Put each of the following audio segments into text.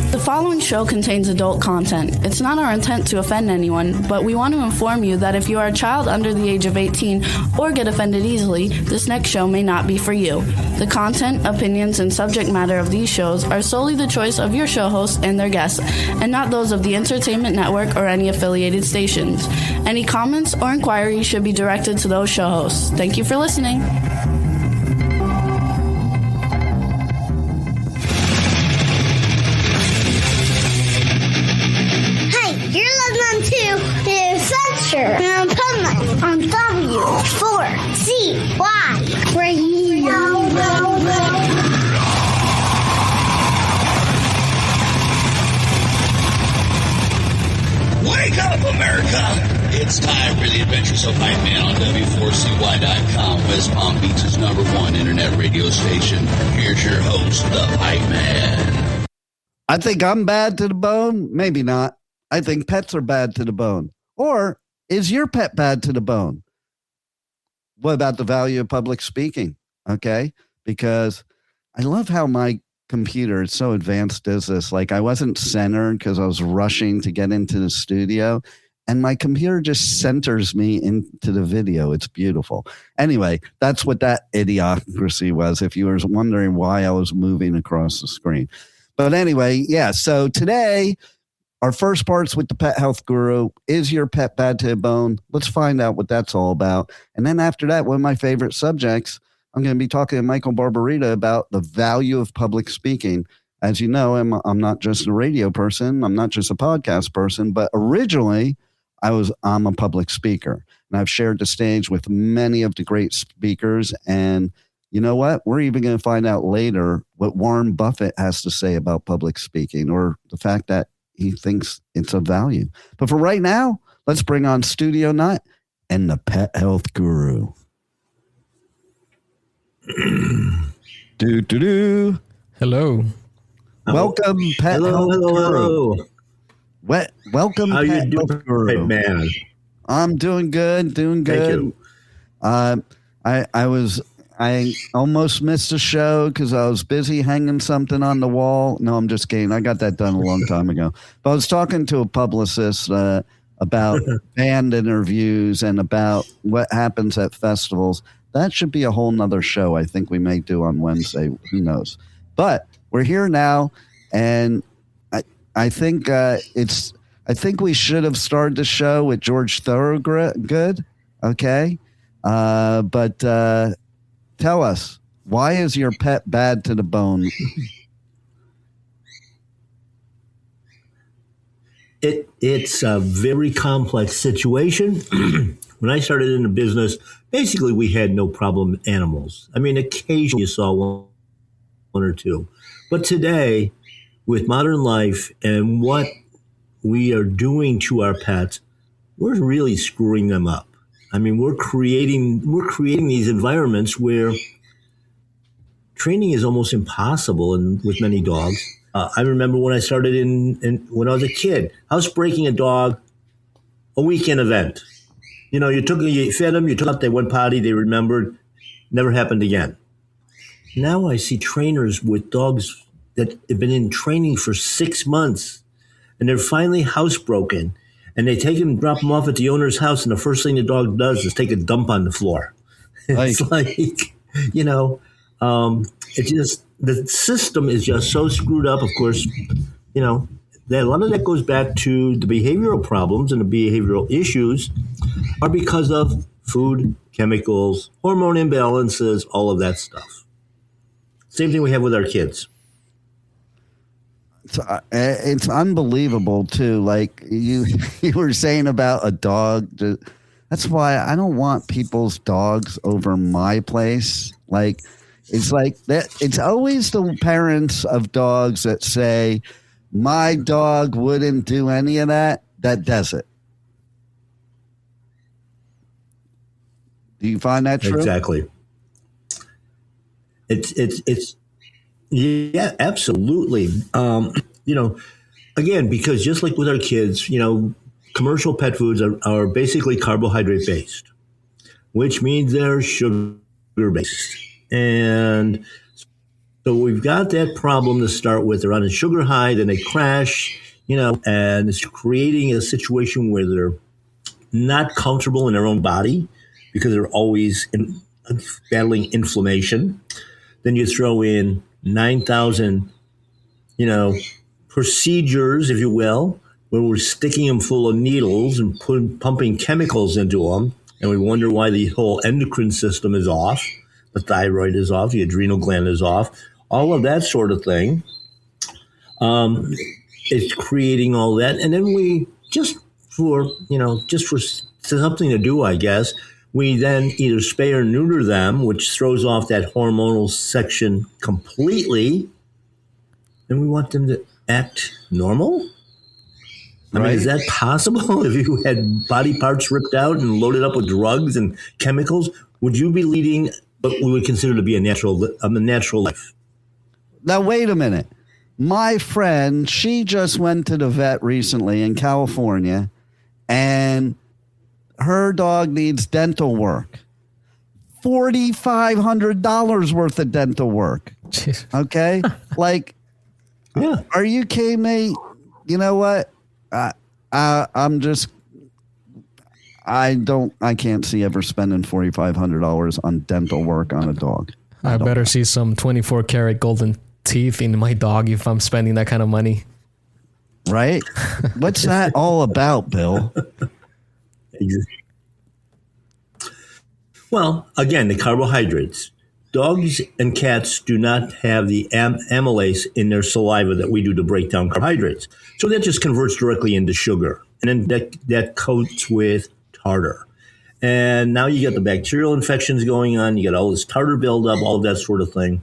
The following show contains adult content. It's not our intent to offend anyone, but we want to inform you that if you are a child under the age of 18 or get offended easily, this next show may not be for you. The content, opinions, and subject matter of these shows are solely the choice of your show hosts and their guests, and not those of the Entertainment Network or any affiliated stations. Any comments or inquiries should be directed to those show hosts. Thank you for listening. On Pipeman on W4CY Radio. Wake up, America! It's time for the Adventures of Pipeman on W4CY.com, West Palm Beach's #1 internet radio station. Here's your host, the Pipeman. I think I'm bad to the bone. Maybe not. I think pets are bad to the bone. Or is your pet bad to the bone? What about the value of public speaking? Okay. Because I love how my computer is so advanced as this. Like I wasn't centered because I was rushing to get into the studio, and my computer just centers me into the video. It's beautiful. Anyway, that's what that idiocracy was, if you were wondering why I was moving across the screen. But anyway, yeah. So today, our first part's with the pet health guru. Is your pet bad to the bone? Let's find out what that's all about. And then after that, one of my favorite subjects, I'm going to be talking to Michael Barbarita about the value of public speaking. As you know, I'm not just a radio person. I'm not just a podcast person, but originally I'm a public speaker. And I've shared the stage with many of the great speakers. And you know what? We're even going to find out later what Warren Buffett has to say about public speaking, or the fact that he thinks it's of value. But for right now, let's bring on Studio Nut and the Pet Health Guru. Hello. Welcome, Pet Health Guru. Welcome, How Pet you doing, Health Guru. man? I'm doing good. Thank you. I almost missed a show because I was busy hanging something on the wall. No, I'm just kidding. I got that done a long time ago. But I was talking to a publicist about band interviews and about what happens at festivals. That should be a whole nother show I think we may do on Wednesday. Who knows? But we're here now, and I think I think we should have started the show with George Thorogood. Okay, but. Tell us, why is your pet bad to the bone? It's a very complex situation. When I started in the business, basically we had no problem animals. I mean, occasionally you saw one or two. But today, with modern life and what we are doing to our pets, we're really screwing them up. I mean, we're creating these environments where training is almost impossible with many dogs. I remember when I started when I was a kid, housebreaking a dog, a weekend event. You know, you fed them, you took out, they went potty, they remembered, never happened again. Now I see trainers with dogs that have been in training for 6 months, and they're finally housebroken. And they take him, drop him off at the owner's house, and the first thing the dog does is take a dump on the floor. It's like, you know, it's just, the system is just so screwed up. Of course, you know, a lot of that goes back to the behavioral problems, and the behavioral issues are because of food, chemicals, hormone imbalances, all of that stuff. Same thing we have with our kids. It's unbelievable too. Like you were saying about a dog. That's why I don't want people's dogs over my place. Like it's like that. It's always the parents of dogs that say, "My dog wouldn't do any of that." That does it. Do you find that true? Exactly. It's yeah, absolutely. You know, again, because just like with our kids, you know, commercial pet foods are basically carbohydrate based, which means they're sugar based. And So we've got that problem to start with. They're on a sugar high, then they crash, and it's creating a situation where they're not comfortable in their own body because they're always battling inflammation. Then you throw in 9,000, procedures, if you will, where we're sticking them full of needles and pumping chemicals into them. And we wonder why the whole endocrine system is off. The thyroid is off. The adrenal gland is off. All of that sort of thing. It's creating all that. And then we just for something to do, I guess, we then either spay or neuter them, which throws off that hormonal section completely. And we want them to act normal? I mean, is that possible? If you had body parts ripped out and loaded up with drugs and chemicals, would you be leading what we would consider to be a natural life? Now, wait a minute. My friend, she just went to the vet recently in California, and her dog needs dental work. $4,500 worth of dental work. Okay? Yeah. Are you kidding me? You know what? I can't see ever spending $4,500 on dental work on a dog. I better see some 24 karat golden teeth in my dog if I'm spending that kind of money. Right? What's that all about, Bill? Well, again, the carbohydrates. Dogs and cats do not have the amylase in their saliva that we do to break down carbohydrates. So that just converts directly into sugar. And then that coats with tartar. And now you got the bacterial infections going on. You got all this tartar buildup, all of that sort of thing.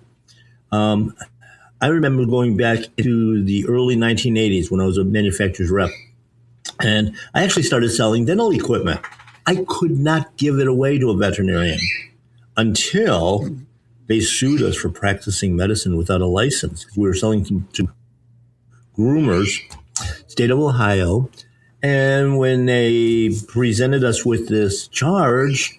I remember going back to the early 1980s when I was a manufacturer's rep. And I actually started selling dental equipment. I could not give it away to a veterinarian until they sued us for practicing medicine without a license. We were selling to groomers, state of Ohio. And when they presented us with this charge,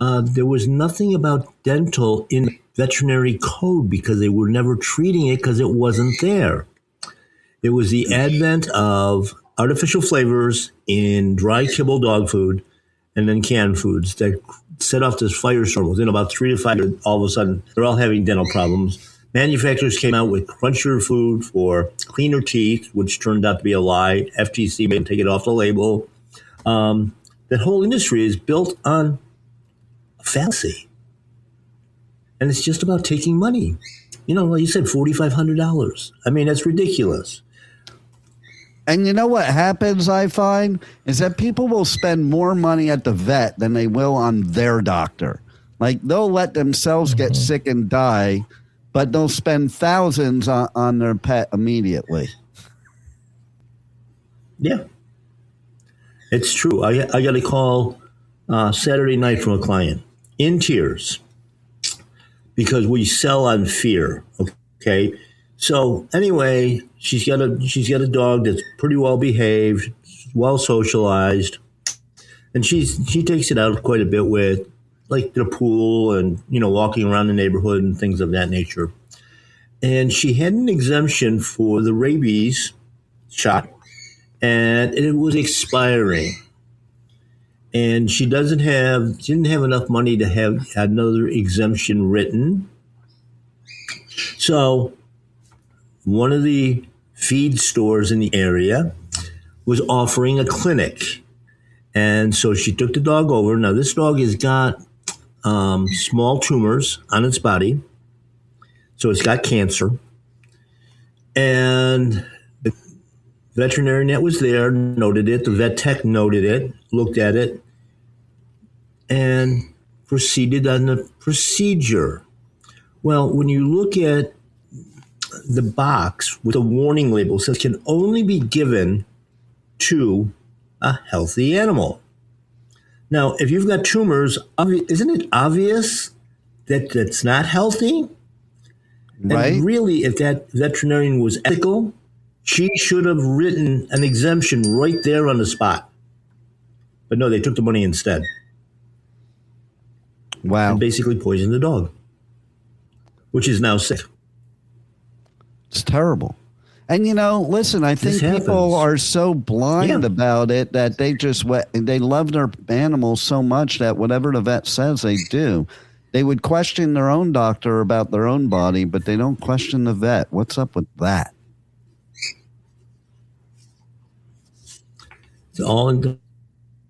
there was nothing about dental in the veterinary code because they were never treating it because it wasn't there. It was the advent of artificial flavors in dry kibble dog food and then canned foods that set off this firestorm. Within about 3 to 5 years, all of a sudden, they're all having dental problems. Manufacturers came out with crunchier food for cleaner teeth, which turned out to be a lie. FTC made them take it off the label. That whole industry is built on a fallacy. And it's just about taking money. Like you said, $4,500. I mean, that's ridiculous. And you know what happens, I find, is that people will spend more money at the vet than they will on their doctor. Like, they'll let themselves get sick and die, but they'll spend thousands on their pet immediately. Yeah. It's true. I got a call Saturday night from a client in tears because we sell on fear, okay? So anyway, she's got a dog that's pretty well behaved, well socialized, and she takes it out quite a bit with like the pool and walking around the neighborhood and things of that nature. And she had an exemption for the rabies shot, and it was expiring. And she didn't have enough money to have another exemption written. So one of the feed stores in the area was offering a clinic. And so she took the dog over. Now, this dog has got small tumors on its body. So it's got cancer. And the veterinarian that was there noted it. The vet tech noted it, looked at it, and proceeded on the procedure. Well, when you look at the box with a warning label, says can only be given to a healthy animal. Now, if you've got tumors, isn't it obvious that that's not healthy? Right. And really, if that veterinarian was ethical, she should have written an exemption right there on the spot. But no, they took the money instead. Wow. And basically poisoned the dog, which is now sick. It's terrible. And, listen, I think people are so blind about it that they love their animals so much that whatever the vet says, they do. They would question their own doctor about their own body, but they don't question the vet. What's up with that?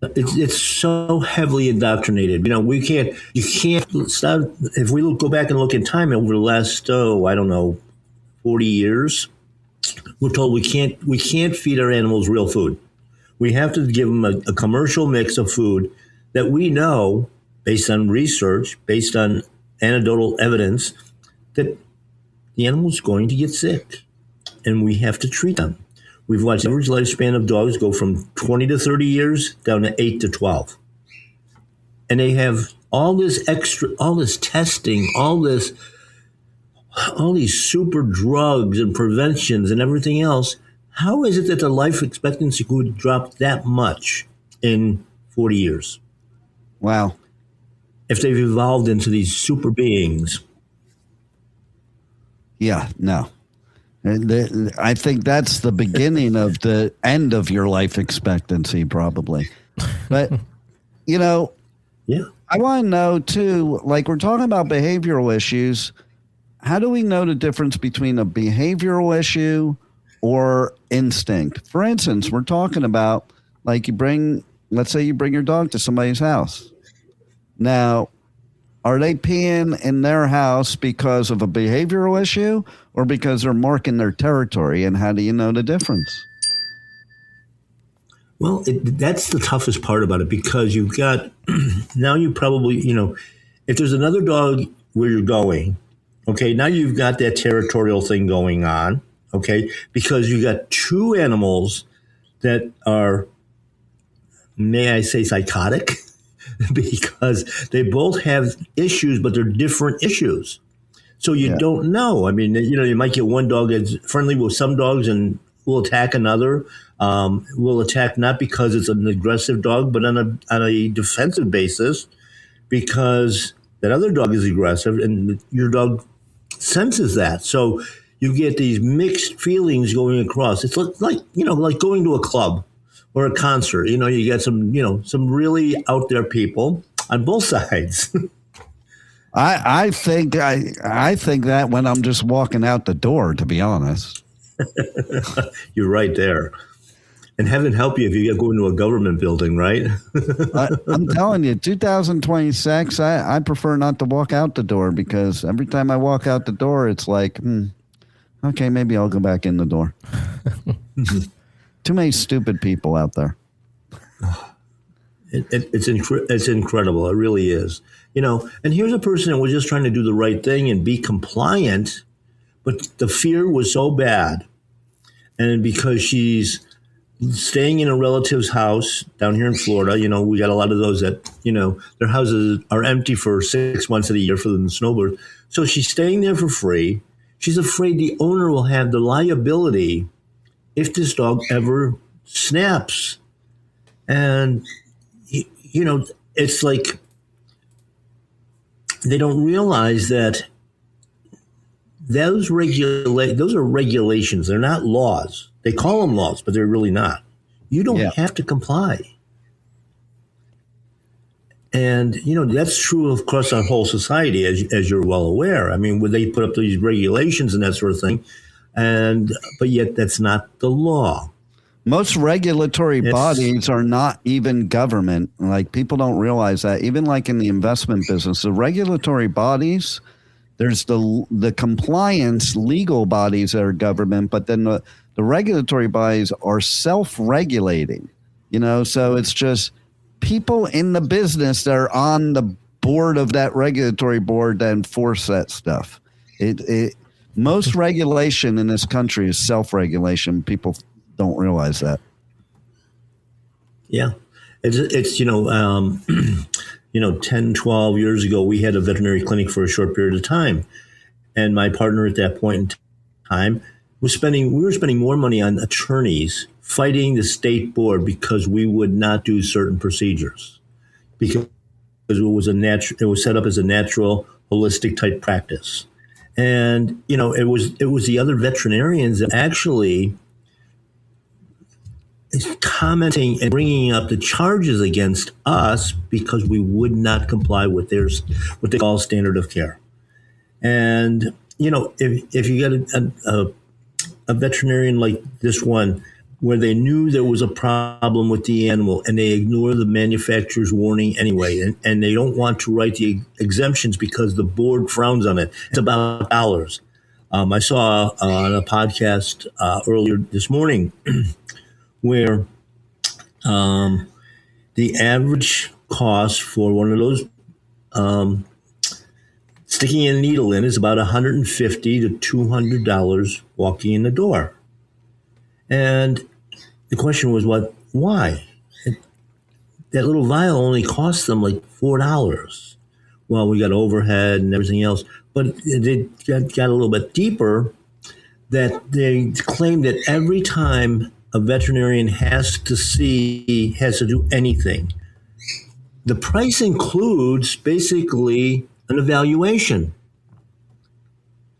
It's so heavily indoctrinated. You can't stop. If we go back and look in time over the last, 40 years, we're told we can't feed our animals real food. We have to give them a commercial mix of food that we know, based on research, based on anecdotal evidence, that the animal's going to get sick, and we have to treat them. We've watched the average lifespan of dogs go from 20 to 30 years down to 8 to 12. And they have all this testing, all these super drugs and preventions and everything else. How is it that the life expectancy could drop that much in 40 years? Wow. If they've evolved into these super beings. Yeah, no. I think that's the beginning of the end of your life expectancy, probably. But, Yeah. I want to know, too, like we're talking about behavioral issues. How do we know the difference between a behavioral issue or instinct? For instance, we're talking about, like, let's say you bring your dog to somebody's house. Now, are they peeing in their house because of a behavioral issue or because they're marking their territory? And how do you know the difference? Well, that's the toughest part about it, because you've got, now you probably, if there's another dog where you're going, okay, now you've got that territorial thing going on, okay, because you got two animals that are, may I say, psychotic, because they both have issues, but they're different issues. So you don't know. I mean, you might get one dog that's friendly with some dogs and will attack another. Will attack not because it's an aggressive dog, but on a defensive basis, because that other dog is aggressive and your dog senses that. So you get these mixed feelings going across. It's like going to a club or a concert. You get some really out there people on both sides. I think that when I'm just walking out the door, to be honest. You're right there. And heaven help you if you go into a government building, right? I'm telling you, 2026, I prefer not to walk out the door, because every time I walk out the door, it's like, okay, maybe I'll go back in the door. Too many stupid people out there. It's incredible. It really is. And here's a person that was just trying to do the right thing and be compliant, but the fear was so bad. And because she's staying in a relative's house down here in Florida, we got a lot of those that, their houses are empty for 6 months of the year for the snowbirds. So she's staying there for free. She's afraid the owner will have the liability if this dog ever snaps. And, it's like they don't realize that those are regulations. They're not laws. They call them laws, but they're really not. You don't have to comply. And, that's true across our whole society, as you're well aware. I mean, when they put up these regulations and that sort of thing, but yet that's not the law. Most regulatory bodies are not even government. Like, people don't realize that. Even like in the investment business, the regulatory bodies, there's the compliance legal bodies that are government, but then the regulatory bodies are self-regulating, so it's just people in the business that are on the board of that regulatory board that enforce that stuff. Most regulation in this country is self-regulation. People don't realize that. Yeah. It's 10, 12 years ago, we had a veterinary clinic for a short period of time. And my partner at that point in time we were spending more money on attorneys fighting the state board because we would not do certain procedures, because it was set up as a natural, holistic type practice. And, it was the other veterinarians that actually is commenting and bringing up the charges against us because we would not comply with what they call standard of care. And, if you get a veterinarian like this one, where they knew there was a problem with the animal and they ignore the manufacturer's warning anyway, and they don't want to write the exemptions because the board frowns on it. It's about dollars. I saw on a podcast earlier this morning where the average cost for one of those sticking a needle in is about $150 to $200 walking in the door. And the question was, why? That little vial only cost them like $4. Well, we got overhead and everything else. But they got a little bit deeper, that they claim that every time a veterinarian has to do anything, the price includes basically an evaluation.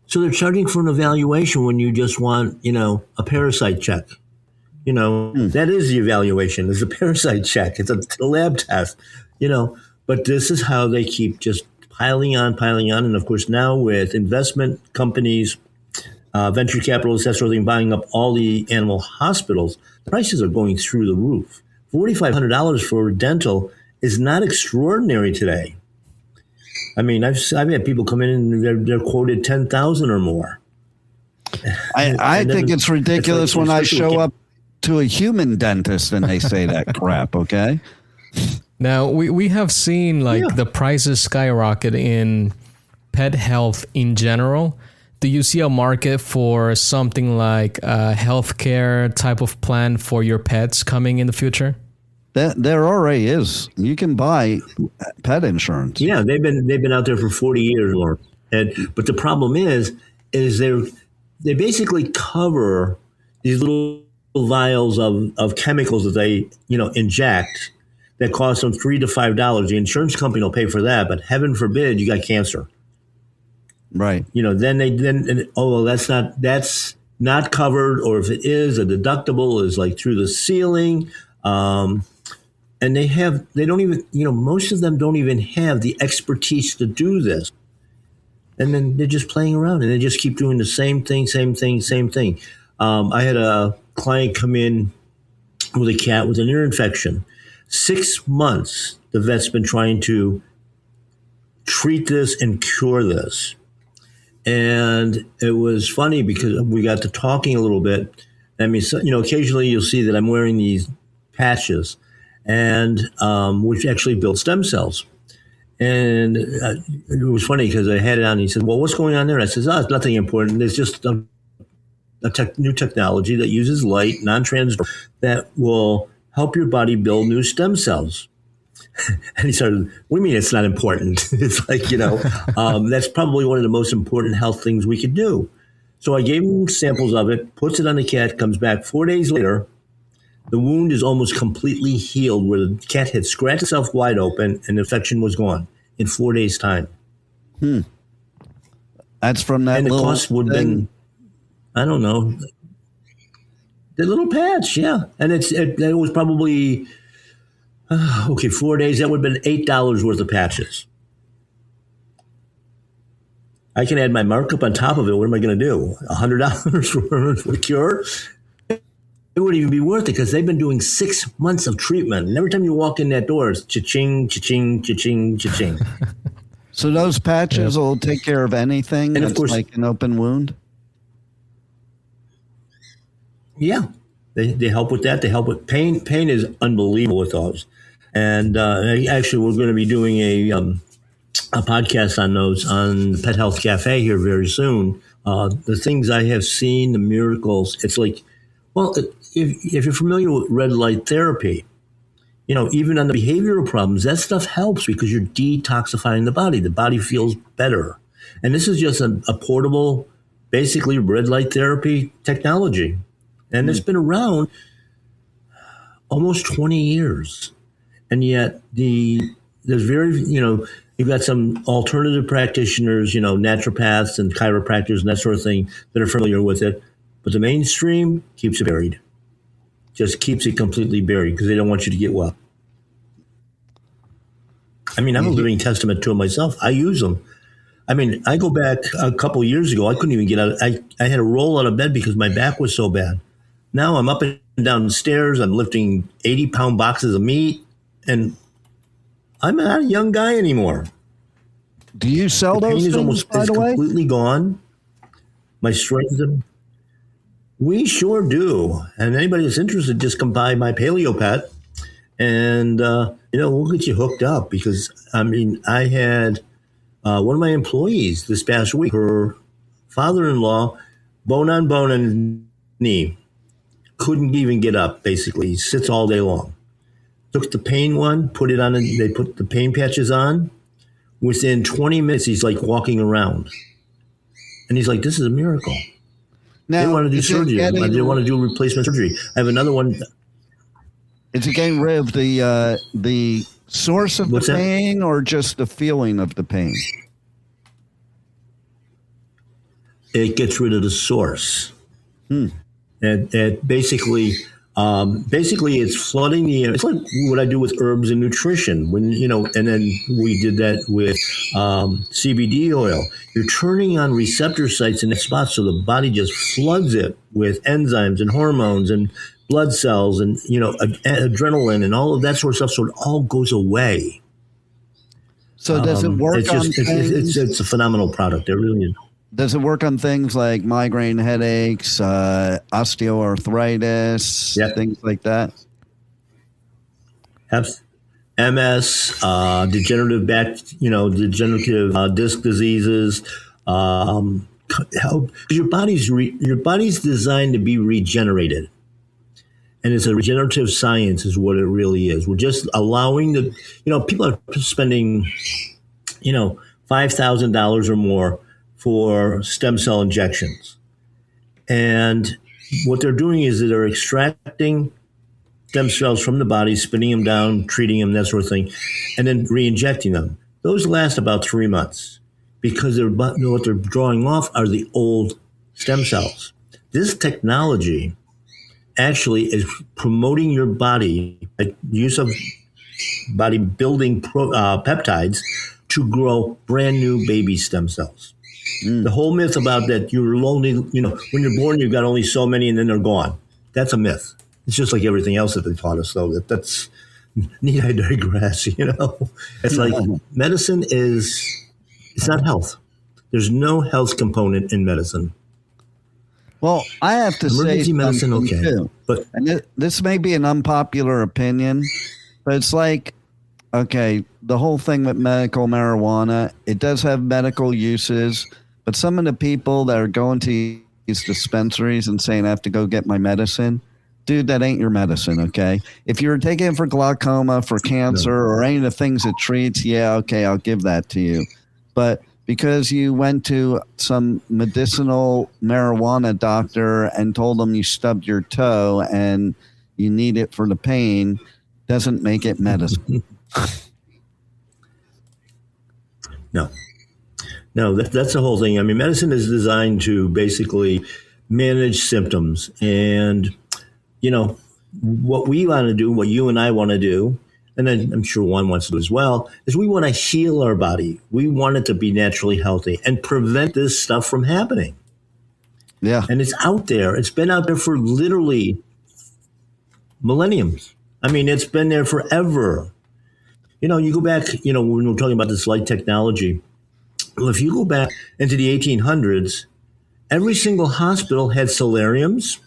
So they're charging for an evaluation when you just want, a parasite check. That is the evaluation. It's a parasite check. It's a lab test, But this is how they keep just piling on. And, of course, now with investment companies, venture capitalists, that sort of thing, buying up all the animal hospitals, prices are going through the roof. $4,500 for dental is not extraordinary today. I mean, I've had people come in and they're quoted $10,000 or more. I think it's ridiculous when I show up to a human dentist and they say that crap. Okay. Now we have seen the prices skyrocket in pet health in general. Do you see a market for something like a healthcare type of plan for your pets coming in the future? There already is. You can buy pet insurance. Yeah, they've been out there for 40 years or more. But the problem is they basically cover these little vials of chemicals that they inject that cost them $3 to $5. The insurance company will pay for that, but heaven forbid you got cancer. Right. That's not covered, or if it is, a deductible is like through the ceiling. And they don't even, most of them don't even have the expertise to do this. And then they're just playing around and they just keep doing the same thing. I had a client come in with a cat with an ear infection. 6 months, the vet's been trying to treat this and cure this. And it was funny because we got to talking a little bit. I mean, occasionally you'll see that I'm wearing these patches, and which actually build stem cells. And it was funny because I had it on, and he said, "Well, what's going on there?" I said, "Oh, it's nothing important. It's just a new technology that uses light, non-transparent, that will help your body build new stem cells." And he started, "What do you mean it's not important?" It's like, that's probably one of the most important health things we could do. So I gave him samples of it, puts it on the cat, comes back 4 days later. The wound is almost completely healed, where the cat had scratched itself wide open and the infection was gone in 4 days' time. That's from that and the little cost would have been, I don't know, the little patch, yeah. And it was probably, 4 days, that would have been $8 worth of patches. I can add my markup on top of it. What am I going to do? $100 for a cure? It wouldn't even be worth it because they've been doing 6 months of treatment. And every time you walk in that door, it's cha-ching, cha-ching, cha-ching, cha-ching. So those patches will take care of anything and that's of course, like an open wound? Yeah. They help with that. They help with pain. Pain is unbelievable with those. And actually, we're going to be doing a podcast on those on the Pet Health Cafe here very soon. The things I have seen, the miracles, it's like, well, if you're familiar with red light therapy, even on the behavioral problems, that stuff helps because you're detoxifying the body. The body feels better. And this is just a portable, basically red light therapy technology. And it's been around almost 20 years. And yet there's very, You've got some alternative practitioners, naturopaths and chiropractors and that sort of thing that are familiar with it. But the mainstream keeps it buried. Just keeps it completely buried because they don't want you to get well. I mean, I'm a living testament to it myself. I use them. I mean, I go back a couple of years ago. I couldn't even get out. I had to roll out of bed because my back was so bad. Now I'm up and down the stairs. I'm lifting 80-pound boxes of meat, and I'm not a young guy anymore. Do you sell those things, almost by the way? Completely gone. My strength. We sure do. And anybody that's interested, just come by my Paleo Pet, and we'll get you hooked up. Because I had one of my employees this past week. Her father-in-law, bone on bone and knee, couldn't even get up. Basically, he sits all day long. Took the pain one, put it on. They put the pain patches on. Within 20 minutes, he's like walking around, and he's like, "This is a miracle." Now, they didn't want to do surgery. I didn't want to do replacement surgery. I have another one. Is it getting rid of the source of the pain or just the feeling of the pain? It gets rid of the source. And basically it's flooding the air. It's like what I do with herbs and nutrition. And then we did that with CBD oil. You're turning on receptor sites in the spot, so the body just floods it with enzymes and hormones and blood cells and adrenaline and all of that sort of stuff. So it all goes away. So does it work on things? It's a phenomenal product. It really is. Does it work on things like migraine headaches, osteoarthritis, things like that? MS, degenerative disc diseases. Your body's designed to be regenerated, and it's a regenerative science, is what it really is. We're just allowing people are spending, $5,000 or more for stem cell injections. And what they're doing is that they're extracting stem cells from the body, spinning them down, treating them, that sort of thing, and then re-injecting them. Those last about 3 months because what they're drawing off are the old stem cells. This technology actually is promoting your body, use of body-building peptides to grow brand new baby stem cells. The whole myth about that you're only, when you're born, you've got only so many and then they're gone. That's a myth. It's just like everything else that they taught us, though. That's need I digress, It's like medicine it's not health. There's no health component in medicine. Well, I have to emergency say medicine, okay. Too. But this may be an unpopular opinion, but it's like, okay, the whole thing with medical marijuana, it does have medical uses, but some of the people that are going to these dispensaries and saying I have to go get my medicine, dude, that ain't your medicine, okay? If you're taking it for glaucoma, for cancer, or any of the things it treats, okay, I'll give that to you. But because you went to some medicinal marijuana doctor and told them you stubbed your toe and you need it for the pain, doesn't make it medicine. No, that's the whole thing. I mean, medicine is designed to basically manage symptoms. And, what we want to do, what you and I want to do, and I'm sure Juan wants to do as well, is we want to heal our body. We want it to be naturally healthy and prevent this stuff from happening. Yeah. And it's out there. It's been out there for literally millenniums. I mean, it's been there forever. You go back, when we're talking about this light technology, well, if you go back into the 1800s, every single hospital had solariums.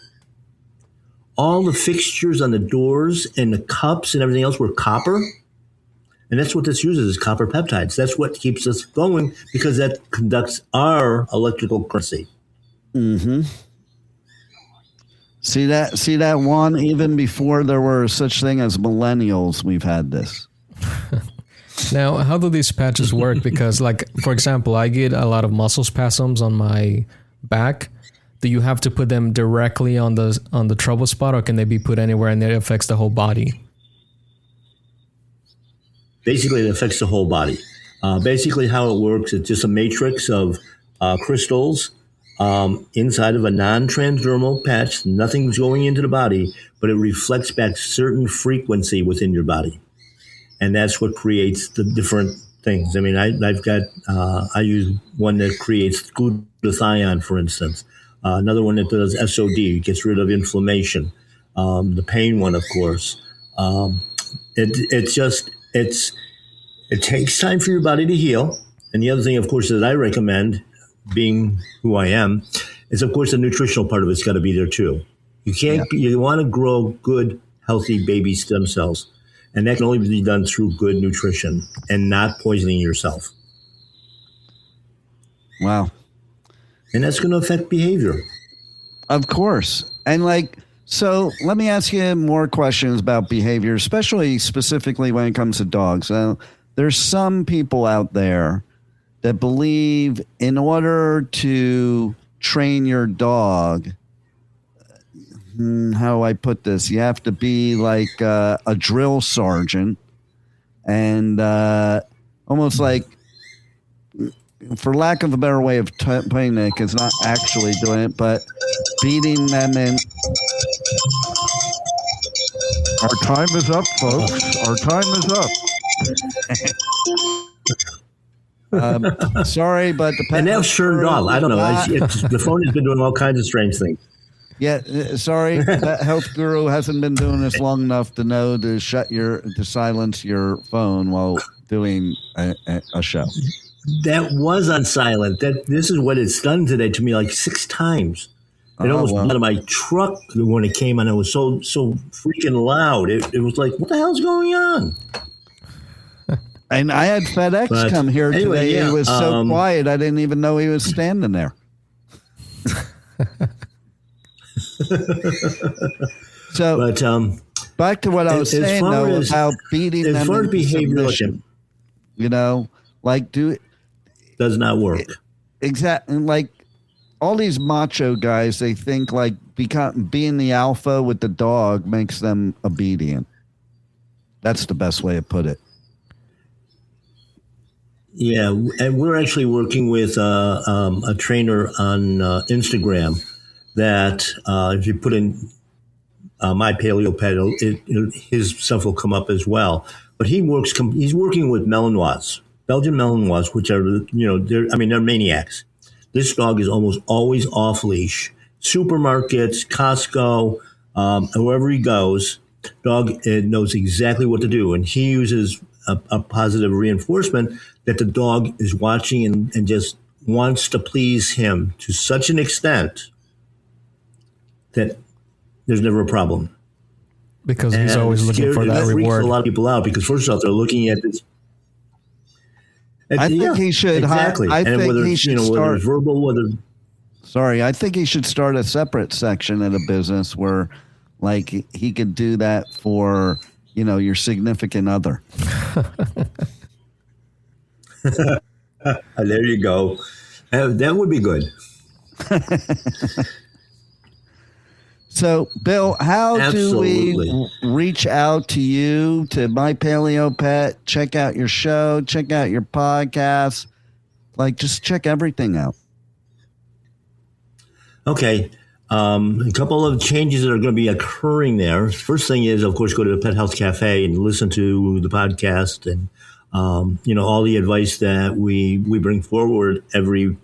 All the fixtures on the doors and the cups and everything else were copper. And that's what this uses, is copper peptides. That's what keeps us going because that conducts our electrical currency. Mm-hmm. See that one? Even before there were such thing as millennials, we've had this. Now, how do these patches work? Because, for example, I get a lot of muscle spasms on my back. Do you have to put them directly on the trouble spot, or can they be put anywhere and it affects the whole body? Basically, it affects the whole body. Basically, how it works, it's just a matrix of crystals inside of a non-transdermal patch. Nothing's going into the body, but it reflects back certain frequency within your body. And that's what creates the different things. I mean, I've got, I use one that creates glutathione, for instance. Another one that does SOD, gets rid of inflammation. The pain one, of course. It takes time for your body to heal. And the other thing, of course, that I recommend, being who I am, is, of course, the nutritional part of it's got to be there too. You want to grow good, healthy baby stem cells. And that can only be done through good nutrition and not poisoning yourself. Wow. And that's going to affect behavior. Of course. And so let me ask you more questions about behavior, specifically when it comes to dogs. There's some people out there that believe in order to train your dog, how do I put this? You have to be like a drill sergeant and almost like, for lack of a better way of putting it, because not actually doing it, but beating them in. Our time is up, folks. Our time is up. Sorry, but the and now turned off. I don't know. The phone has been doing all kinds of strange things. Yeah, sorry. That health guru hasn't been doing this long enough to know to silence your phone while doing a show. That was on silent. This is what it's done today to me like 6 times. It almost went out of my truck when it came on. It was so freaking loud. It was like, what the hell's going on? And I had FedEx come here today. Yeah, he was so quiet, I didn't even know he was standing there. Back to what I was saying, though, about beating them into submission. Does not work. Exactly. Like all these macho guys, they think like being the alpha with the dog makes them obedient. That's the best way to put it. Yeah, and we're actually working with a trainer on Instagram that if you put in my paleo pet, his stuff will come up as well. But he's working with Malinois. Belgian Malinois, which are, they're maniacs. This dog is almost always off leash. Supermarkets, Costco, wherever he goes, dog knows exactly what to do. And he uses a positive reinforcement that the dog is watching and just wants to please him to such an extent that there's never a problem. Because he's always looking for that reward. Freaks a lot of people out because first off, they're looking at this. I think he should. Exactly. I think he should start. Whether it's verbal, Sorry, I think he should start a separate section of the business where, like, he could do that for, your significant other. There you go. That would be good. So, Bill, how do we reach out to you, to My Paleo Pet? Check out your show, check out your podcast, just check everything out. Okay. A couple of changes that are going to be occurring there. First thing is, of course, go to the Pet Health Cafe and listen to the podcast and, all the advice that we bring forward every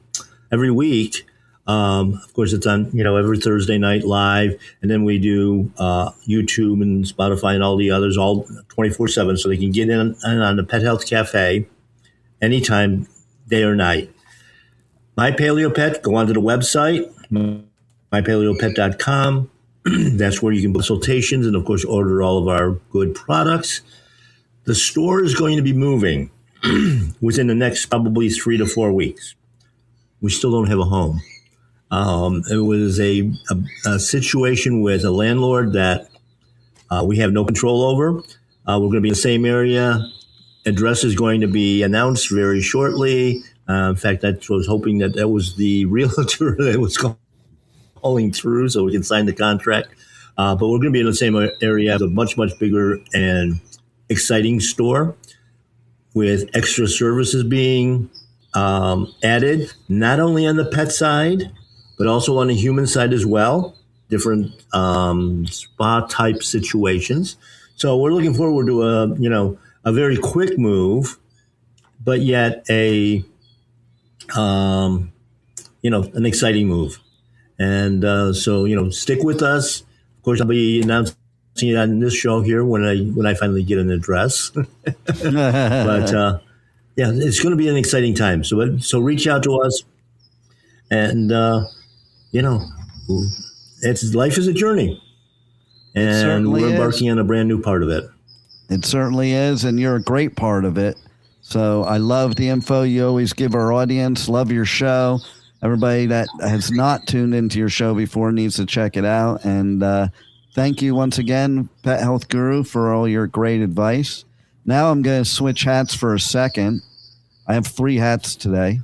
week. Of course, it's on, every Thursday night live. And then we do YouTube and Spotify and all the others, all 24/7. So they can get in on the Pet Health Cafe anytime, day or night. My Paleo Pet, go onto the website, mypaleopet.com. That's where you can book consultations and, of course, order all of our good products. The store is going to be moving within the next probably 3 to 4 weeks. We still don't have a home. It was a situation with a landlord that we have no control over. We're going to be in the same area. Address is going to be announced very shortly. In fact, I was hoping that was the realtor that was calling through so we can sign the contract. But we're going to be in the same area, a much, much bigger and exciting store. with extra services being added, not only on the pet side, but also on the human side as well, different spa type situations. So we're looking forward to a very quick move, but yet an exciting move. And so stick with us. Of course, I'll be announcing it on this show here when I finally get an address. But yeah, it's going to be an exciting time. So reach out to us, and life is a journey, and we're embarking on a brand new part of it. It certainly is, and you're a great part of it. So I love the info you always give our audience. Love your show. Everybody that has not tuned into your show before needs to check it out. And thank you once again, Pet Health Guru, for all your great advice. Now I'm going to switch hats for a second. I have 3 hats today,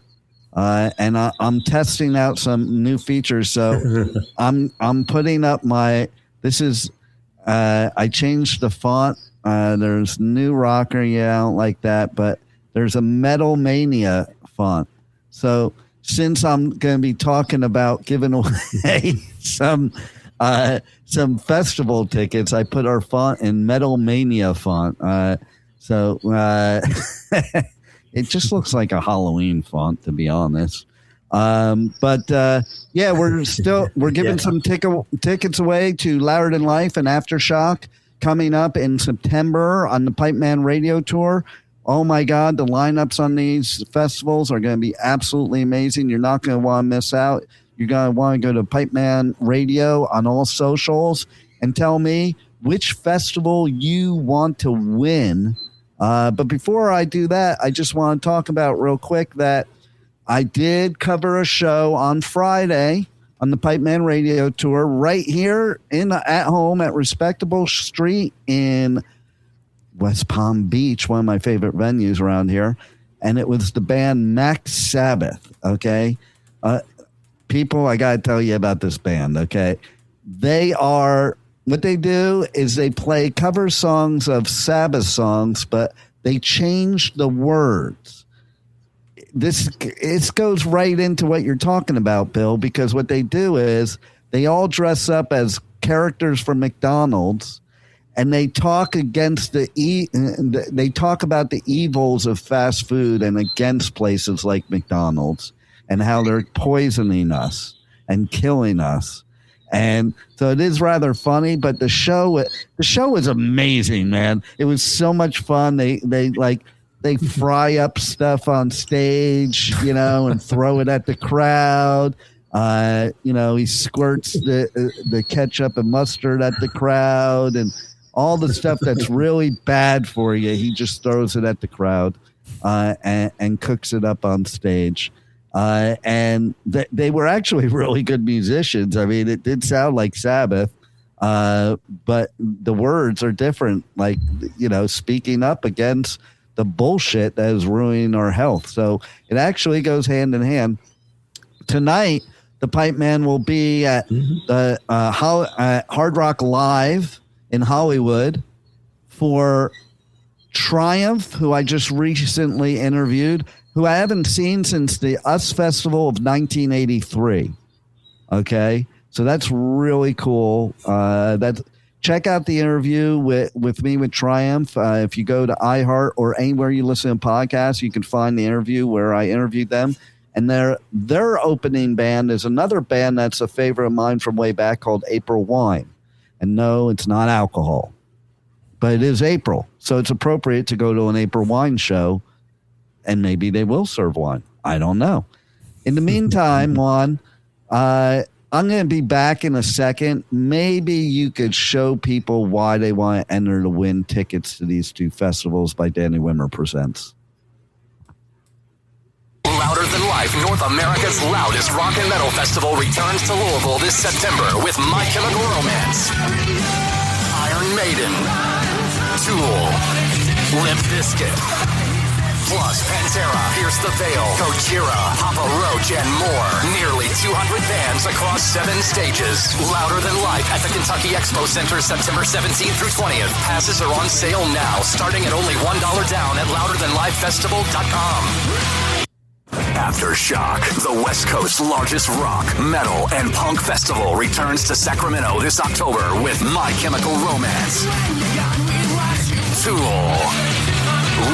and I'm testing out some new features. So I'm putting up I changed the font. There's new rocker. Yeah, I don't like that, but there's a Metal Mania font. So since I'm going to be talking about giving away some festival tickets, I put our font in Metal Mania font. So it just looks like a Halloween font, to be honest. But yeah, we're giving some tickets away to Louder Than Life and Aftershock coming up in September on the Pipeman Radio Tour. Oh my God, the lineups on these festivals are going to be absolutely amazing. You're not going to want to miss out. You're going to want to go to Pipeman Radio on all socials and tell me which festival you want to win. But before I do that, I just want to talk about real quick that I did cover a show on Friday on the Pipeman Radio Tour right here at home at Respectable Street in West Palm Beach, one of my favorite venues around here. And it was the band Max Sabbath, okay? People, I got to tell you about this band, okay? What they do is they play cover songs of Sabbath songs, but they change the words. It goes right into what you're talking about, Bill, because what they do is they all dress up as characters from McDonald's, and they talk against they talk about the evils of fast food and against places like McDonald's and how they're poisoning us and killing us. And so it is rather funny, but the show was amazing, man. It was so much fun. They fry up stuff on stage, and throw it at the crowd. He squirts the ketchup and mustard at the crowd, and all the stuff that's really bad for you, he just throws it at the crowd and cooks it up on stage. And they were actually really good musicians. I mean, it did sound like Sabbath, but the words are different, like, speaking up against the bullshit that is ruining our health. So it actually goes hand in hand. Tonight, the Pipeman will be at the Hard Rock Live in Hollywood for Triumph, who I just recently interviewed, who I haven't seen since the US Festival of 1983. Okay, so that's really cool. Check out the interview with me with Triumph. If you go to iHeart or anywhere you listen to podcasts, you can find the interview where I interviewed them. And their opening band is another band that's a favorite of mine from way back called April Wine. And no, it's not alcohol, but it is April. So it's appropriate to go to an April Wine show, and maybe they will serve wine. I don't know. In the meantime, Juan, I'm going to be back in a second. Maybe you could show people why they want to enter to win tickets to these 2 festivals by Danny Wimmer Presents. Louder Than Life, North America's loudest rock and metal festival, returns to Louisville this September with My Chemical Romance, Iron Maiden, Tool, Limp Bizkit, Plus Pantera, Pierce the Veil, Gojira, Papa Roach, and more. Nearly 200 bands across 7 stages. Louder Than Life at the Kentucky Expo Center, September 17th through 20th. Passes are on sale now, starting at only $1 down at louderthanlifefestival.com. Aftershock, the West Coast's largest rock, metal, and punk festival, returns to Sacramento this October with My Chemical Romance, Tool,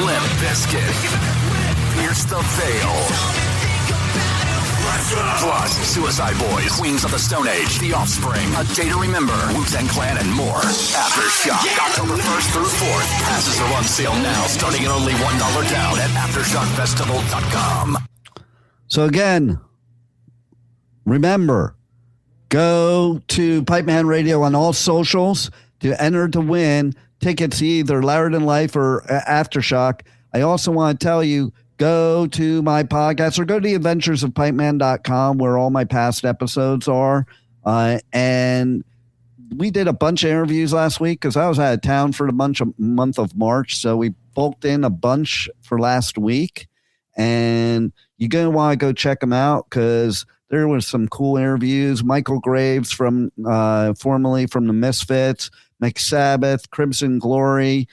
Limp Bizkit, Pierce the Veil, plus Suicide Boys, Queens of the Stone Age, The Offspring, A Day to Remember, Wu-Tang Clan, and more. Aftershock, October 1st through 4th. Passes are on sale now, starting at only $1 down at AftershockFestival.com. So again, remember, go to Pipeman Radio on all socials to enter to win tickets to either Louder Than Life or Aftershock. I also want to tell you, go to my podcast or go to the Adventures of Pipeman.com where all my past episodes are. And we did a bunch of interviews last week because I was out of town for the month of March. So we bulked in a bunch for last week. And you're going to want to go check them out because there was some cool interviews. Michael Graves from formerly from the Misfits, McSabbath, Crimson Glory.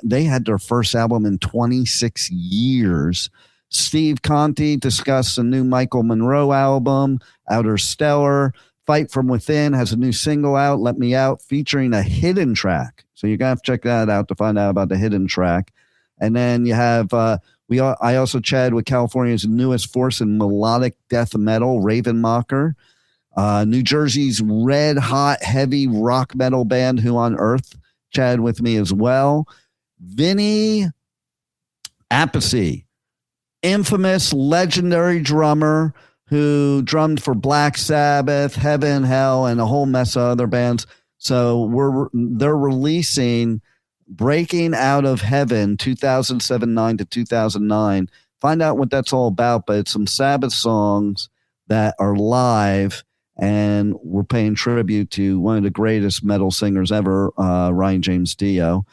They had their first album in 26 years. Steve Conti discussed the new Michael Monroe album, Outer Stellar. Fight From Within has a new single out, Let Me Out, featuring a hidden track. So you're going to have to check that out to find out about the hidden track. And then you have... I also chatted with California's newest force in melodic death metal, Ravenmacher. New Jersey's red hot heavy rock metal band, Who on Earth, chatted with me as well. Vinny Appice, infamous legendary drummer who drummed for Black Sabbath, Heaven, Hell, and a whole mess of other bands. So they're releasing Breaking Out of Heaven 2007-9 to 2009. Find out what that's all about, but it's some Sabbath songs that are live, and we're paying tribute to one of the greatest metal singers ever, Ryan James Dio.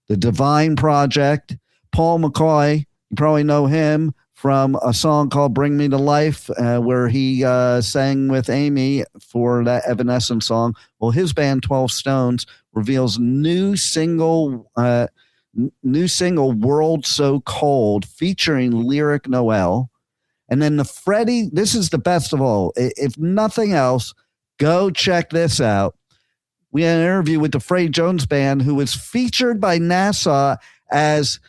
The Divine Project, Paul McCoy, you probably know him from a song called Bring Me to Life, where he sang with Amy for that Evanescence song. Well, his band 12 Stones reveals new single World So Cold featuring Lyric Noel. And then the Freddie, this is the best of all. If nothing else, go check this out. We had an interview with the Freddie Jones Band, who was featured by NASA as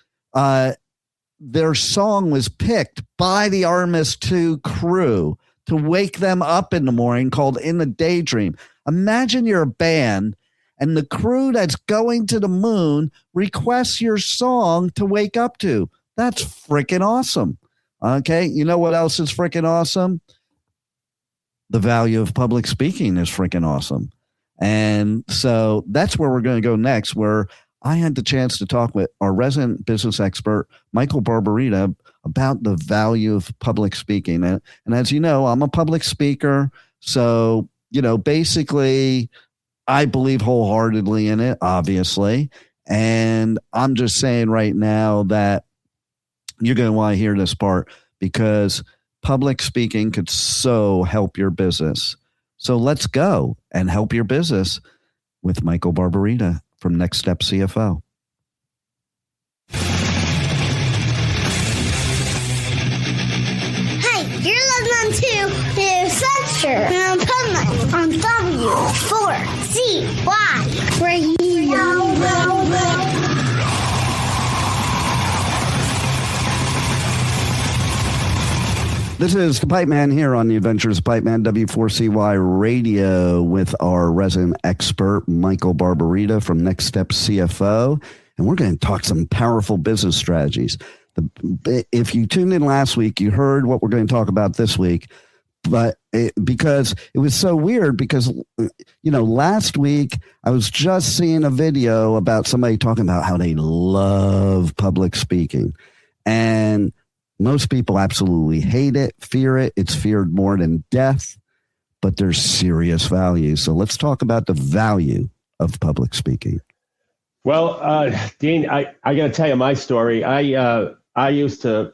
their song was picked by the Artemis 2 crew to wake them up in the morning, called In the Daydream. Imagine you're a band and the crew that's going to the moon requests your song to wake up to. That's freaking awesome. Okay, you know what else is freaking awesome? The value of public speaking is freaking awesome. And so that's where we're going to go next, where I had the chance to talk with our resident business expert, Michael Barbarita, about the value of public speaking. And as you know, I'm a public speaker. So, basically, I believe wholeheartedly in it, obviously. And I'm just saying right now that you're going to want to hear this part because public speaking could so help your business. So let's go and help your business with Michael Barbarita from Next Step CFO. Hey, you're listening to the Adventures of Pipeman on W4CY Radio. This is the Pipeman here on the Adventures of Pipeman, W4CY Radio, with our resident expert, Michael Barbarita from Next Step CFO. And we're going to talk some powerful business strategies. If you tuned in last week, you heard what we're going to talk about this week. But because it was so weird, because, last week I was just seeing a video about somebody talking about how they love public speaking. And most people absolutely hate it, fear it. It's feared more than death, but there's serious value. So let's talk about the value of public speaking. Well, Dean, I got to tell you my story. I I used to,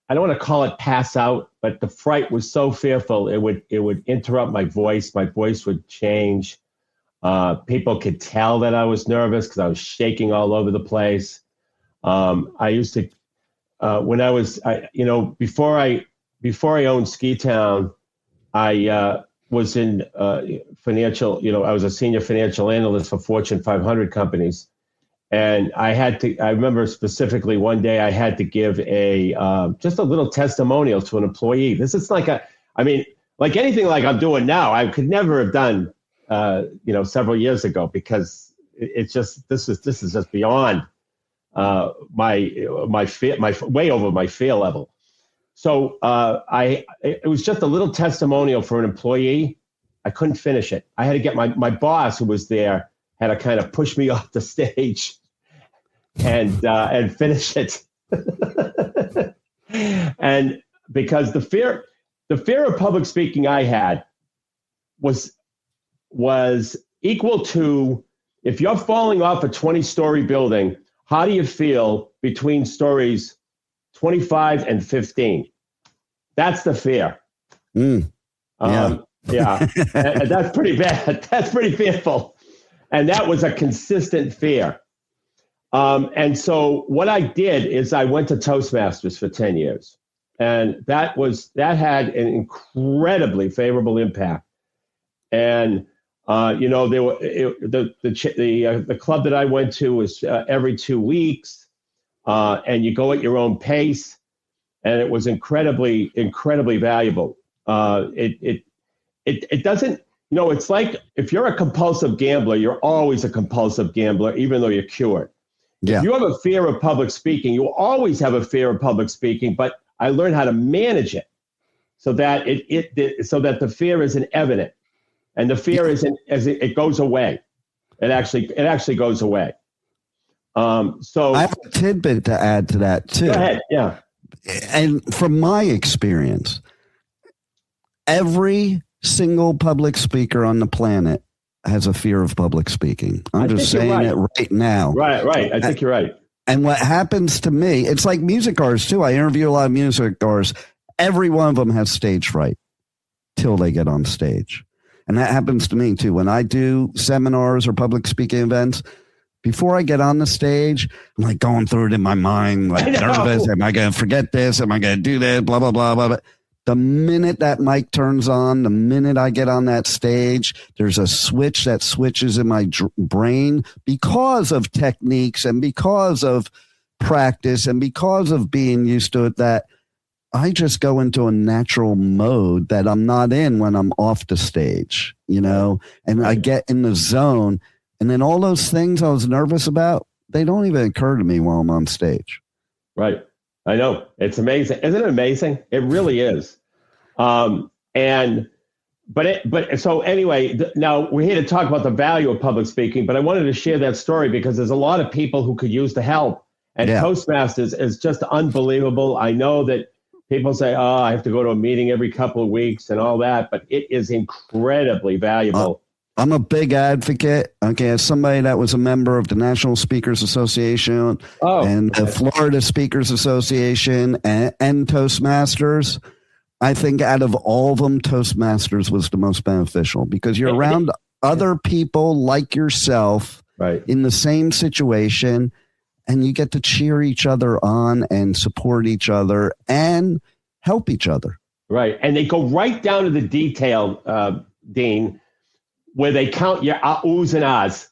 I don't want to call it pass out, but the fright was so fearful. It would interrupt my voice. My voice would change. People could tell that I was nervous because I was shaking all over the place. I used to, when I was, before I owned Ski Town, I was in financial, I was a senior financial analyst for Fortune 500 companies. And I remember specifically one day I had to give just a little testimonial to an employee. This is like anything like I'm doing now, I could never have done, several years ago, because it's just, this is just beyond my fear, way over my fear level. So it was just a little testimonial for an employee. I couldn't finish it. I had to get my boss, who was there, had to kind of push me off the stage and finish it. And because the fear of public speaking I had was equal to, if you're falling off a 20-story building, how do you feel between stories 25 and 15? That's the fear. Yeah. And that's pretty bad. That's pretty fearful. And that was a consistent fear. And so what I did is I went to Toastmasters for 10 years. And that had an incredibly favorable impact. And there were the club that I went to was every 2 weeks, and you go at your own pace, and it was incredibly, incredibly valuable. It doesn't, it's like if you're a compulsive gambler, you're always a compulsive gambler, even though you're cured. Yeah. If you have a fear of public speaking, you always have a fear of public speaking, but I learned how to manage it so that so that the fear isn't evident. And the fear isn't, as it goes away. It actually goes away. So I have a tidbit to add to that too. Go ahead. Yeah. And from my experience, every single public speaker on the planet has a fear of public speaking. I'm just saying it right now. Right. I think you're right. And what happens to me, it's like music artists too. I interview a lot of music artists. Every one of them has stage fright till they get on stage. And that happens to me too. When I do seminars or public speaking events, before I get on the stage, I'm like going through it in my mind, like nervous. Am I going to forget this? Am I going to do this? Blah, blah, blah, blah, blah. The minute that mic turns on, the minute I get on that stage, there's a switch that switches in my brain because of techniques and because of practice and because of being used to it, that I just go into a natural mode that I'm not in when I'm off the stage, and I get in the zone. And then all those things I was nervous about, they don't even occur to me while I'm on stage. Right. I know. It's amazing. Isn't it amazing? It really is. So anyway, now we're here to talk about the value of public speaking, but I wanted to share that story because there's a lot of people who could use the help. And Toastmasters is just unbelievable. I know that people say, I have to go to a meeting every couple of weeks and all that, but it is incredibly valuable. I'm a big advocate. Okay, as somebody that was a member of the National Speakers Association and the Florida Speakers Association and Toastmasters, I think out of all of them, Toastmasters was the most beneficial because you're around other people like yourself in the same situation, and you get to cheer each other on and support each other and help each other. Right, and they go right down to the detail, Dean, where they count your oohs and ahs.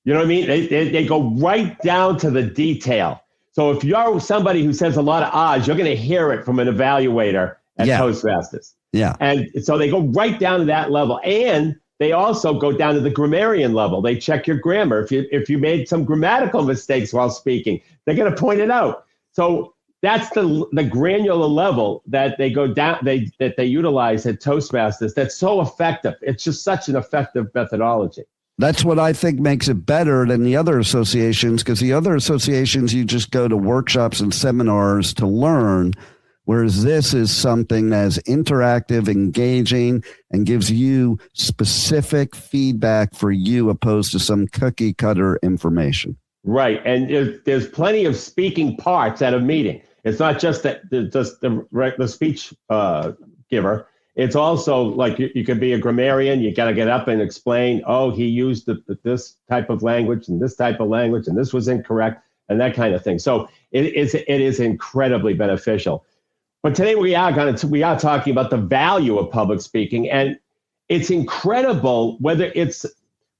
You know what I mean? They go right down to the detail. So if you're somebody who says a lot of ahs, you're going to hear it from an evaluator at Toastmasters. Yeah. And so they go right down to that level. And they also go down to the grammarian level. They check your grammar. If you made some grammatical mistakes while speaking, they're going to point it out. So that's the granular level that they go down, that they utilize at Toastmasters. That's so effective. It's just such an effective methodology. That's what I think makes it better than the other associations, because the other associations, you just go to workshops and seminars to learn, whereas this is something that is interactive, engaging, and gives you specific feedback for you opposed to some cookie cutter information. Right. And there's plenty of speaking parts at a meeting. It's not just the speech giver. It's also like you could be a grammarian. You got to get up and explain, oh, he used this type of language and this type of language, and this was incorrect, and that kind of thing. So it is incredibly beneficial. But today we are talking about the value of public speaking, and it's incredible whether it's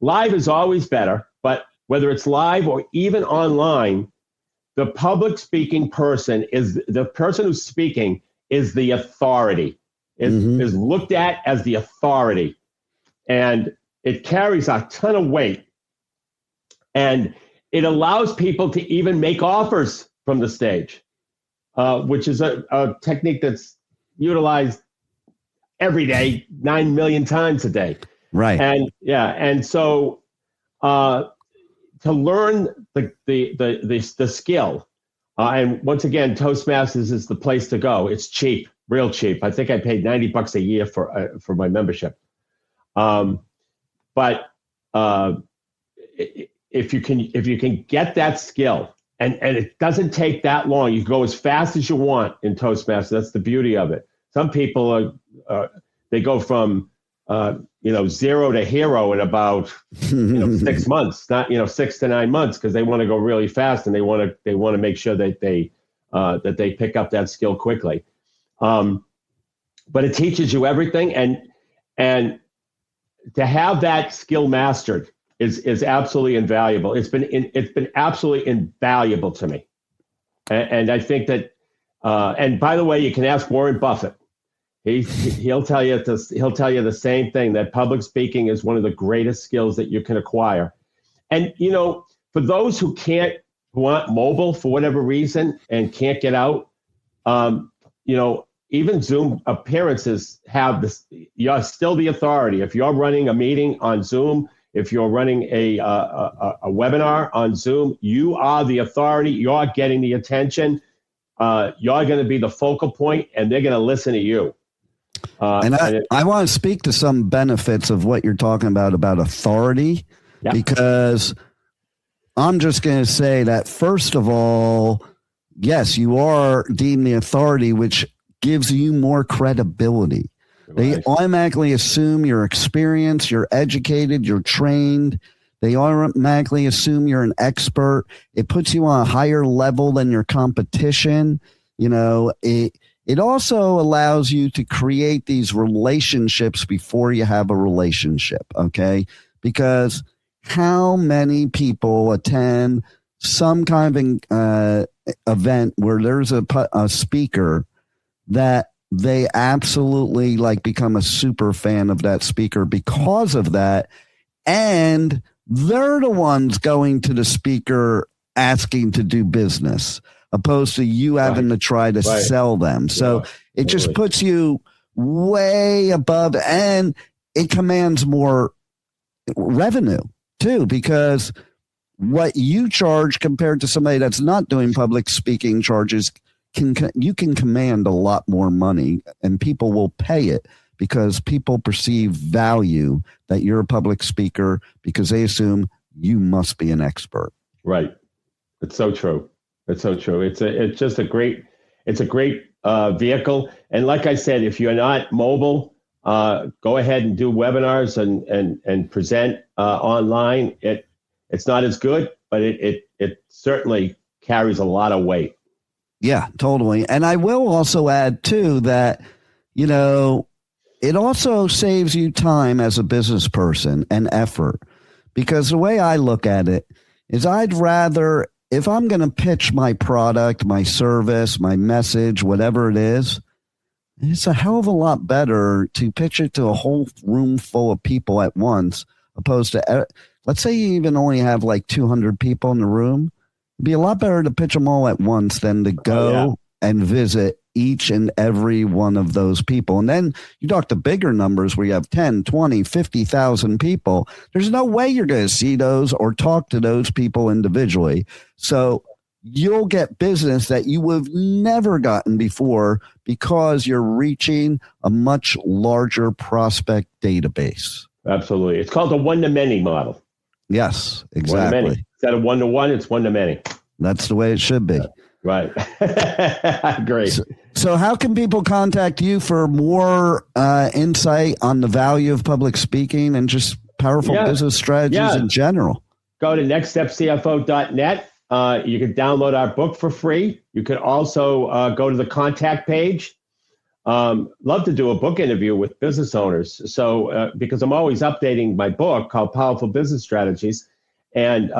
live is always better, but whether it's live or even online, the public speaking person is the person who's speaking is the authority, is looked at as the authority. And it carries a ton of weight. And it allows people to even make offers from the stage, which is a technique that's utilized every day, 9 million times a day. Right. And so to learn the skill, and once again, Toastmasters is the place to go. It's cheap, real cheap. I think I paid $90 a year for my membership. But if you can get that skill, and it doesn't take that long, you can go as fast as you want in Toastmasters. That's the beauty of it. Some people they go from 0 to hero in about 6 months, not 6 to 9 months, because they want to go really fast and they want to make sure that they pick up that skill quickly. But it teaches you everything, and to have that skill mastered is absolutely invaluable. It's been absolutely invaluable to me, and I think that. And by the way, you can ask Warren Buffett. He'll tell you the same thing, that public speaking is one of the greatest skills that you can acquire. And for those who aren't mobile for whatever reason and can't get out, even Zoom appearances have this. You're still the authority. If you're running a meeting on Zoom, if you're running a webinar on Zoom, you are the authority. You're getting the attention. You're going to be the focal point, and they're going to listen to you. I want to speak to some benefits of what you're talking about authority, because I'm just going to say that, first of all, yes, you are deemed the authority, which gives you more credibility. Right. They automatically assume you're experienced, you're educated, you're trained. They automatically assume you're an expert. It puts you on a higher level than your competition. It also allows you to create these relationships before you have a relationship, okay? Because how many people attend some kind of event where there's a speaker that they absolutely become a super fan of that speaker because of that, and they're the ones going to the speaker asking to do business, opposed to you having to try to sell them. So it just puts you way above, and it commands more revenue too, because what you charge compared to somebody that's not doing public speaking charges, you can command a lot more money, and people will pay it because people perceive value that you're a public speaker because they assume you must be an expert. Right. It's so true. It's so true. It's a great vehicle. And like I said, if you're not mobile, go ahead and do webinars and present online. It's not as good, but it certainly carries a lot of weight. Yeah, totally. And I will also add too that, it also saves you time as a business person and effort, because the way I look at it is I'd rather, if I'm going to pitch my product, my service, my message, whatever it is, it's a hell of a lot better to pitch it to a whole room full of people at once, opposed to, let's say you even only have 200 people in the room. It'd be a lot better to pitch them all at once than to go and visit each and every one of those people. And then you talk to bigger numbers where you have 10, 20, 50,000 people. There's no way you're going to see those or talk to those people individually. So you'll get business that you would have never gotten before because you're reaching a much larger prospect database. Absolutely. It's called the one-to-many model. Yes, One to many. exactly. Instead of 1-to-1, it's 1-to-many. That's the way it should be. Right. I agree. So how can people contact you for more insight on the value of public speaking and just powerful business strategies in general? Go to nextstepcfo.net. You can download our book for free. You can also go to the contact page. Love to do a book interview with business owners. So because I'm always updating my book called Powerful Business Strategies, and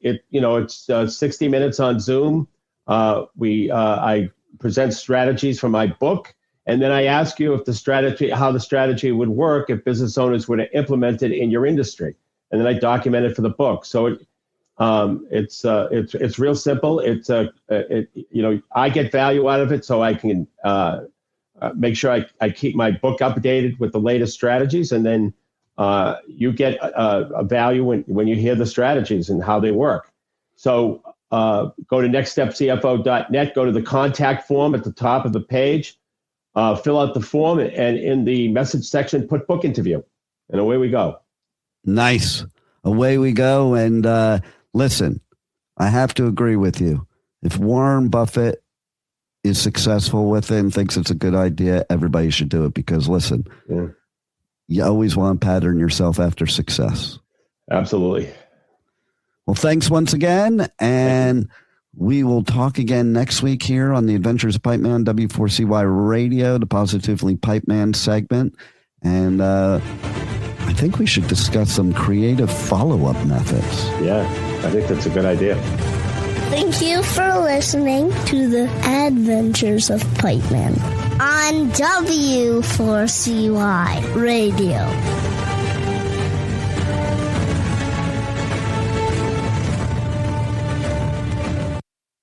it's 60 minutes on Zoom. I present strategies from my book, and then I ask you how the strategy would work if business owners were to implement it in your industry, and then I document it for the book. So it's real simple. I get value out of it, so I can make sure I keep my book updated with the latest strategies, and then you get a value when you hear the strategies and how they work. So go to nextstepcfo.net, go to the contact form at the top of the page, fill out the form, and in the message section, put book interview, and away we go. Nice. Away we go. And listen, I have to agree with you. If Warren Buffett is successful with it and thinks it's a good idea, everybody should do it, because listen, you always want to pattern yourself after success. Absolutely. Well, thanks once again, and we will talk again next week here on the Adventures of Pipeman, W4CY Radio, the Positively Pipeman segment. And I think we should discuss some creative follow-up methods. Yeah, I think that's a good idea. Thank you for listening to the Adventures of Pipeman on W4CY Radio.